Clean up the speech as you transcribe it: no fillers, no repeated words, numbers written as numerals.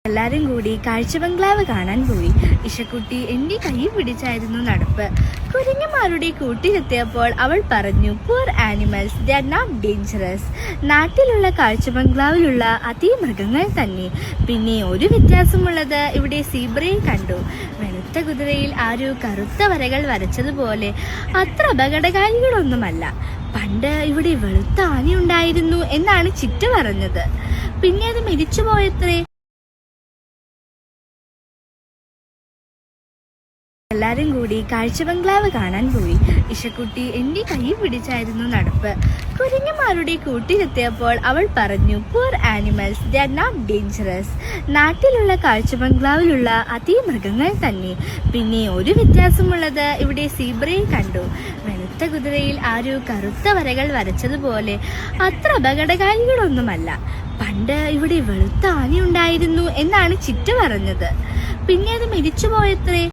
എല്ലാരും കൂടി കാഴ്ച ബംഗ്ലാവ് കാണാൻ പോയി. ഇഷക്കുട്ടി എന്റെ കൈ പിടിച്ചായിരുന്നു നടപ്പ്. കുരങ്ങന്മാരുടെ കൂട്ടിലെത്തിയപ്പോൾ അവൾ പറഞ്ഞു, poor animals, they are not dangerous. നാട്ടിലുള്ള കാഴ്ച ബംഗ്ലാവിലുള്ള അതേ മൃഗങ്ങൾ തന്നെ. പിന്നെ ഒരു വ്യത്യാസമുള്ളത്, ഇവിടെ സീബ്രയെ കണ്ടു. വെളുത്ത കുതിരയിൽ ആരോ കറുത്ത വരകൾ വരച്ചതുപോലെ. അത്ര അപകടകാരികളൊന്നുമല്ല. പണ്ട് ഇവിടെ വെളുത്ത ആനയുണ്ടായിരുന്നു എന്നാണ് ചിറ്റ പറഞ്ഞത്. പിന്നെ അത് മരിച്ചുപോയത്രേ. എല്ലാരും കൂടി കാഴ്ച ബംഗ്ലാവ് കാണാൻ പോയി. ഇഷക്കുട്ടി എന്റെ കൈ പിടിച്ചായിരുന്നു നടപ്പ്. കുരങ്ങന്മാരുടെ കൂട്ടിലെത്തിയപ്പോൾ അവൾ പറഞ്ഞു, poor animals, they are not dangerous. നാട്ടിലുള്ള കാഴ്ച ബംഗ്ലാവിലുള്ള അതേ മൃഗങ്ങൾ തന്നെ. പിന്നെ ഒരു വ്യത്യാസമുള്ളത്, ഇവിടെ സീബ്രയെ കണ്ടു. വെളുത്ത കുതിരയിൽ ആരോ കറുത്ത വരകൾ വരച്ചതുപോലെ. അത്ര അപകടകാരികളൊന്നുമല്ല. പണ്ട് ഇവിടെ വെളുത്ത ആനയുണ്ടായിരുന്നു എന്നാണ് ചിറ്റ പറഞ്ഞത്. പിന്നെ അത് മരിച്ചുപോയത്രേ.